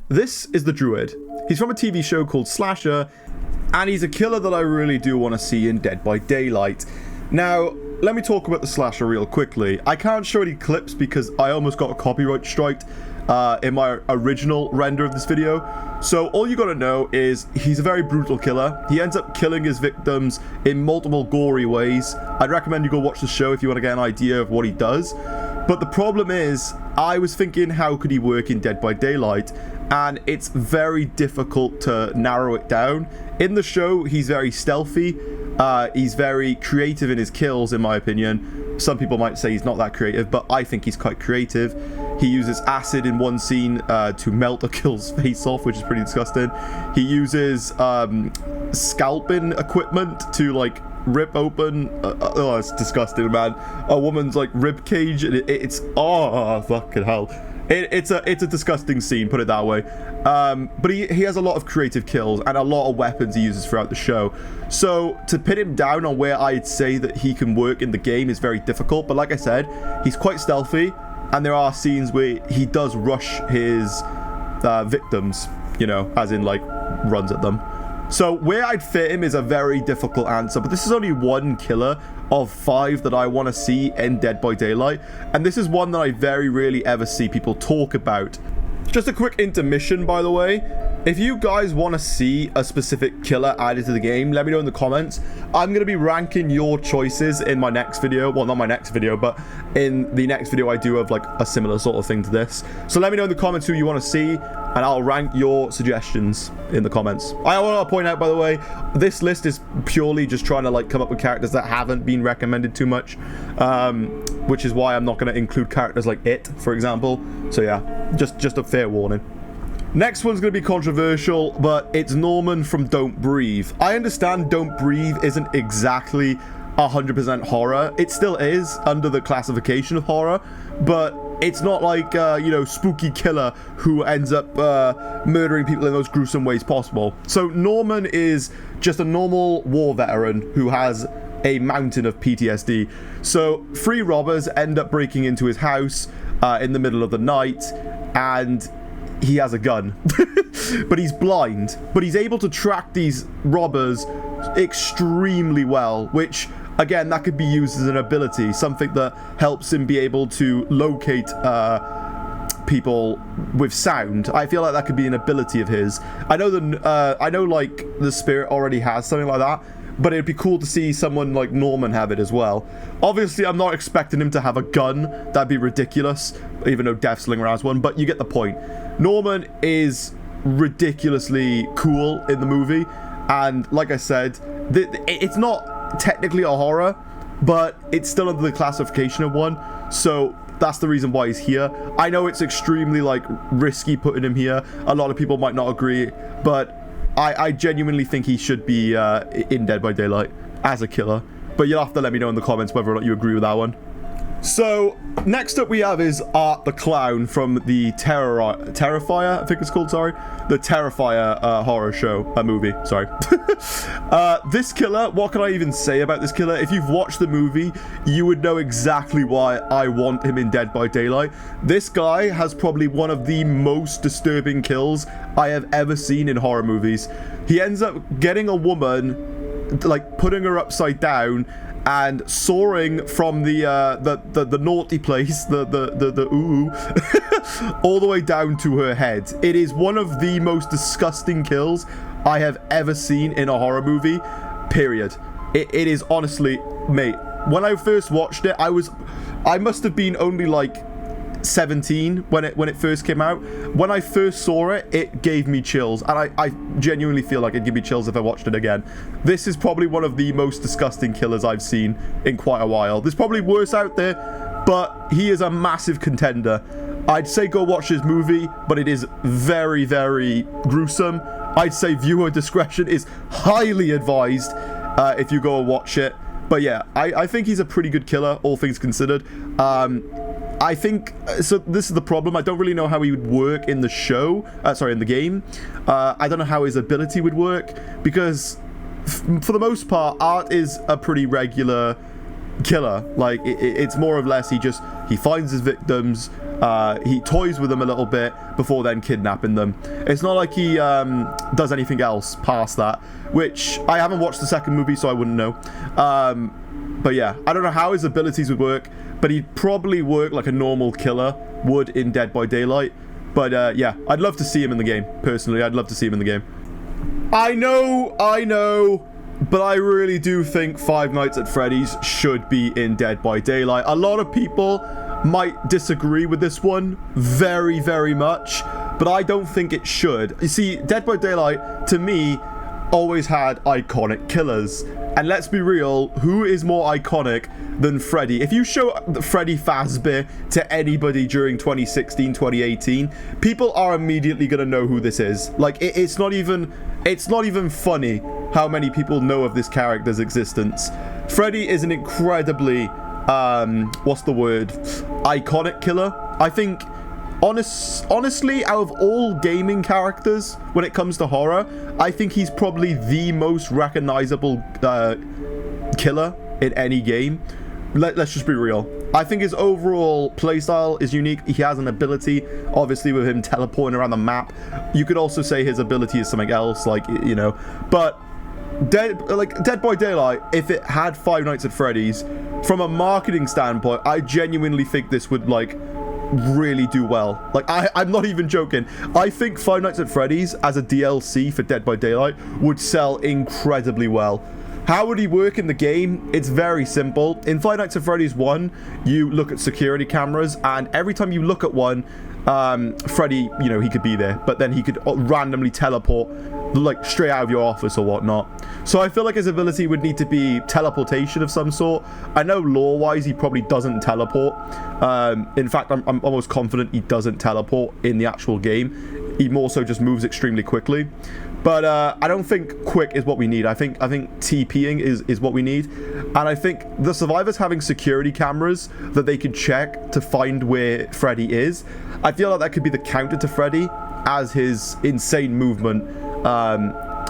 This is the Druid. He's from a TV show called Slasher, and he's a killer that I really do want to see in Dead by Daylight. Now, let me talk about the Slasher real quickly. I can't show any clips because I almost got a copyright strike in my original render of this video. So all you gotta know is he's a very brutal killer. He ends up killing his victims in multiple gory ways. I'd recommend you go watch the show if you want to get an idea of what he does. But the problem is, I was thinking, how could he work in Dead by Daylight? And it's very difficult to narrow it down. In the show, he's very stealthy. He's very creative in his kills, in my opinion. Some people might say he's not that creative, but I think he's quite creative. He uses acid in one scene to melt a kill's face off, which is pretty disgusting. He uses scalping equipment to, like, rip open oh, it's disgusting, man, a woman's like rib cage, and it's oh fucking hell, it's a disgusting scene, put it that way. But he has a lot of creative kills and a lot of weapons he uses throughout the show, so to pin him down on where I'd say that he can work in the game is very difficult. But like I said, he's quite stealthy, and there are scenes where he does rush his victims, you know, as in like runs at them. So where I'd fit him is a very difficult answer, but this is only one killer of 5 that I want to see in Dead by Daylight, and this is one that I very rarely ever see people talk about. Just a quick intermission, by the way. If you guys want to see a specific killer added to the game, let me know in the comments. I'm going to be ranking your choices in my next video. Well, not my next video, but in the next video I do have like a similar sort of thing to this. So let me know in the comments who you want to see, and I'll rank your suggestions in the comments. I want to point out, by the way, this list is purely just trying to like come up with characters that haven't been recommended too much, which is why I'm not going to include characters like It, for example. So yeah, just a fair warning. Next one's going to be controversial, but it's Norman from Don't Breathe. I understand Don't Breathe isn't exactly 100% horror. It still is under the classification of horror, but it's not like, you know, spooky killer who ends up murdering people in the most gruesome ways possible. So Norman is just a normal war veteran who has a mountain of PTSD. So 3 robbers end up breaking into his house in the middle of the night, and he has a gun. But he's blind, but he's able to track these robbers extremely well, which again, that could be used as an ability, something that helps him be able to locate people with sound. I feel like that could be an ability of his. I know like the Spirit already has something like that, but it'd be cool to see someone like Norman have it as well. Obviously, I'm not expecting him to have a gun. That'd be ridiculous, even though Deathslinger has one, but you get the point. Norman is ridiculously cool in the movie, and like I said, it's not technically a horror, but it's still under the classification of one, so that's the reason why he's here. I know it's extremely like risky putting him here. A lot of people might not agree, but I genuinely think he should be in Dead by Daylight as a killer. But you'll have to let me know in the comments whether or not you agree with that one. So, next up we have is Art the Clown from the Terrifier, I think it's called, sorry. The Terrifier horror show, movie, sorry. This killer, what can I even say about this killer? If you've watched the movie, you would know exactly why I want him in Dead by Daylight. This guy has probably one of the most disturbing kills I have ever seen in horror movies. He ends up getting a woman, like putting her upside down, and soaring from the naughty place, the ooh, all the way down to her head. It is one of the most disgusting kills I have ever seen in a horror movie, period. It is honestly, mate, when I first watched it, I must have been only like 17 when it first came out. When I first saw it, it gave me chills, and I genuinely feel like it'd give me chills if I watched it again. This is probably one of the most disgusting killers I've seen in quite a while. There's probably worse out there, but he is a massive contender. I'd say go watch this movie, but it is very, very gruesome. I'd say viewer discretion is highly advised if you go and watch it. But yeah, I think he's a pretty good killer, all things considered. I think, so this is the problem, I don't really know how he would work in the show, in the game. I don't know how his ability would work, because for the most part, Art is a pretty regular killer. Like, it's more or less he finds his victims, he toys with them a little bit before then kidnapping them. It's not like he does anything else past that, which I haven't watched the second movie, so I wouldn't know. But yeah, I don't know how his abilities would work, but he'd probably work like a normal killer would in Dead by Daylight. But yeah, I'd love to see him in the game. Personally, I'd love to see him in the game. I know, but I really do think Five Nights at Freddy's should be in Dead by Daylight. A lot of people might disagree with this one very, very much, but I don't think it should. You see, Dead by Daylight, to me, always had iconic killers. And let's be real, who is more iconic than Freddy? If you show Freddy Fazbear to anybody during 2016, 2018, people are immediately going to know who this is. Like, it's not even funny how many people know of this character's existence. Freddy is an incredibly, what's the word? Iconic killer. I think, honestly, out of all gaming characters, when it comes to horror, I think he's probably the most recognizable killer in any game. Let's just be real. I think his overall playstyle is unique. He has an ability, obviously, with him teleporting around the map. You could also say his ability is something else, like, you know. But Dead by Daylight, if it had Five Nights at Freddy's, from a marketing standpoint, I genuinely think this would, like, really do well. Like, I'm not even joking. I think Five Nights at Freddy's as a DLC for Dead by Daylight would sell incredibly well. How would he work in the game? It's very simple. In Five Nights at Freddy's 1, you look at security cameras, and every time you look at one, Freddy, you know, he could be there, but then he could randomly teleport, like, straight out of your office or whatnot. So I feel like his ability would need to be teleportation of some sort. I know lore-wise he probably doesn't teleport. In fact, I'm almost confident he doesn't teleport in the actual game. He more so just moves extremely quickly. But I don't think quick is what we need. I think TPing is what we need. And I think the survivors having security cameras that they could check to find where Freddy is, I feel like that could be the counter to Freddy, as his insane movement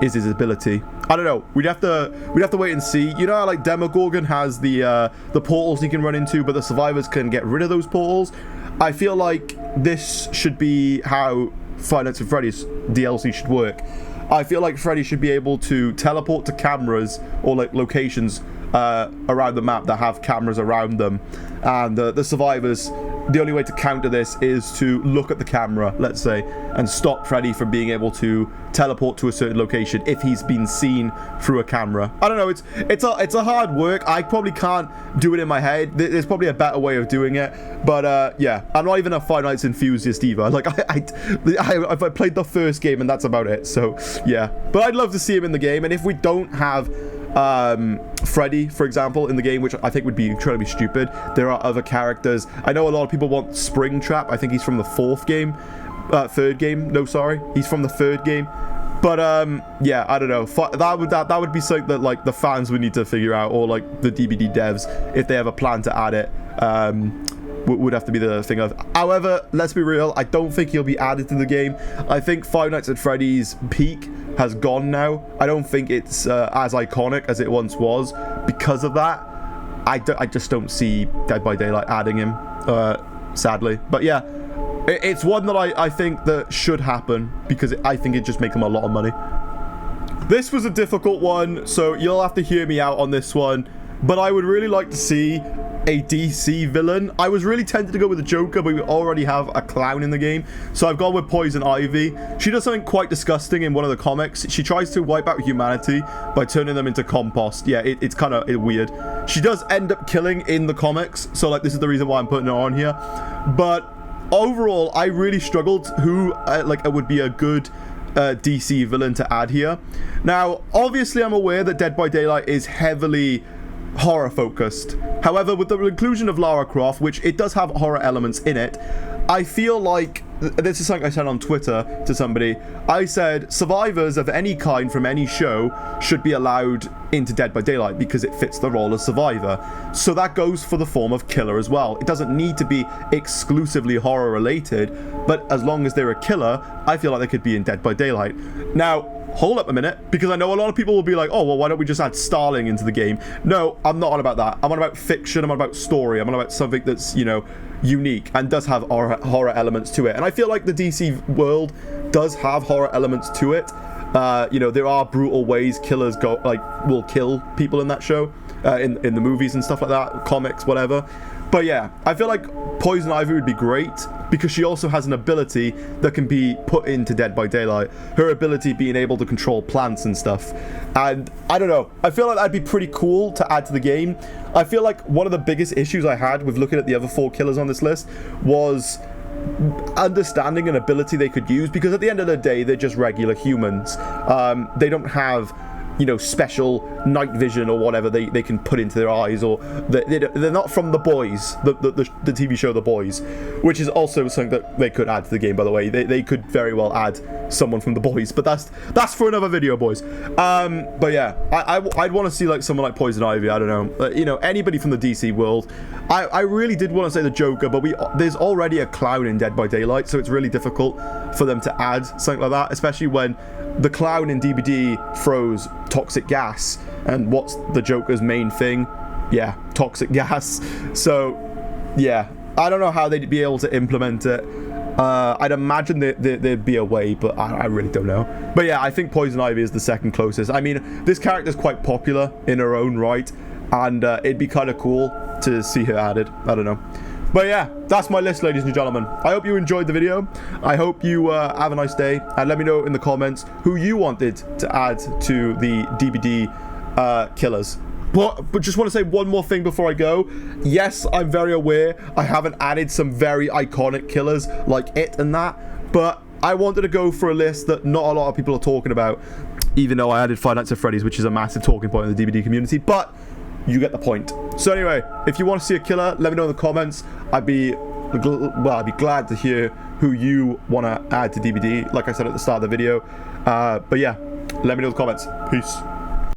is his ability. I don't know. We'd have to wait and see. You know how, like, Demogorgon has the portals he can run into, but the survivors can get rid of those portals? I feel like this should be how Five Nights at Freddy's DLC should work. I feel like Freddy should be able to teleport to cameras or, like, locations around the map that have cameras around them, and the survivors, the only way to counter this is to look at the camera, let's say, and stop Freddy from being able to teleport to a certain location if he's been seen through a camera. I don't know, it's a hard work. I probably can't do it in my head. There's probably a better way of doing it, but yeah, I'm not even a Five Nights enthusiast either. Like, I've played the first game and that's about it, so yeah. But I'd love to see him in the game, and if we don't have Freddy, for example, in the game, which I think would be incredibly stupid, there are other characters. I know a lot of people want Springtrap. I think he's from the third game. No, sorry, he's from the third game. But yeah, I don't know. That would be something that, like, the fans would need to figure out, or, like, the DBD devs, if they have a plan to add it. Would have to be the thing of. However, let's be real, I don't think he'll be added to the game. I think Five Nights at Freddy's peak has gone now. I don't think it's as iconic as it once was. Because of that, I just don't see Dead by Daylight adding him, sadly. But yeah, it's one that I think that should happen, because I think it just makes them a lot of money. This was a difficult one, so you'll have to hear me out on this one. But I would really like to see a DC villain. I was really tempted to go with the Joker, but we already have a clown in the game, so I've gone with Poison Ivy. She does something quite disgusting in one of the comics. She tries to wipe out humanity by turning them into compost. Yeah, it's kind of weird. She does end up killing in the comics, so, like, this is the reason why I'm putting her on here. But overall, I really struggled who would be a good DC villain to add here. Now, obviously, I'm aware that Dead by Daylight is heavily horror focused. However, with the inclusion of Lara Croft, which it does have horror elements in it, I feel like, this is something I said on Twitter to somebody, I said survivors of any kind from any show should be allowed into Dead by Daylight because it fits the role of survivor. So that goes for the form of killer as well. It doesn't need to be exclusively horror related, but as long as they're a killer, I feel like they could be in Dead by Daylight. Now, hold up a minute, because I know a lot of people will be like, oh, well, why don't we just add Starling into the game? No, I'm not on about that. I'm on about fiction, I'm on about story, I'm on about something that's, you know, unique and does have horror elements to it. And I feel like the DC world does have horror elements to it. You know, there are brutal ways killers will kill people in that show, in the movies and stuff like that, comics, whatever. But yeah, I feel like Poison Ivy would be great because she also has an ability that can be put into Dead by Daylight. Her ability being able to control plants and stuff. And I don't know, I feel like that'd be pretty cool to add to the game. I feel like one of the biggest issues I had with looking at the other 4 killers on this list was understanding an ability they could use, because at the end of the day, they're just regular humans. They don't have, you know, special night vision or whatever they can put into their eyes, or they're not from The Boys, the TV show The Boys, which is also something that they could add to the game, by the way. They could very well add someone from The Boys, but that's for another video, boys. But yeah, I'd want to see like someone like Poison Ivy, I don't know, you know, anybody from the DC world. I really did want to say the Joker, but there's already a clown in Dead by Daylight, so it's really difficult for them to add something like that, especially when the clown in DBD throws toxic gas, and what's the Joker's main thing? Yeah, toxic gas. So yeah, I don't know how they'd be able to implement it. I'd imagine there'd be a way, but I really don't know. But yeah, I think Poison Ivy is the second closest. I mean, this character's quite popular in her own right, and it'd be kind of cool to see her added. I don't know. But yeah, that's my list, ladies and gentlemen. I hope you enjoyed the video. I hope you have a nice day. And let me know in the comments who you wanted to add to the DBD killers. But just want to say one more thing before I go. Yes, I'm very aware I haven't added some very iconic killers like It and that. But I wanted to go for a list that not a lot of people are talking about. Even though I added Five Nights at Freddy's, which is a massive talking point in the DBD community. But you get the point. So anyway, if you want to see a killer, let me know in the comments. I'd be glad to hear who you want to add to DBD, like I said at the start of the video. But yeah, let me know in the comments. Peace.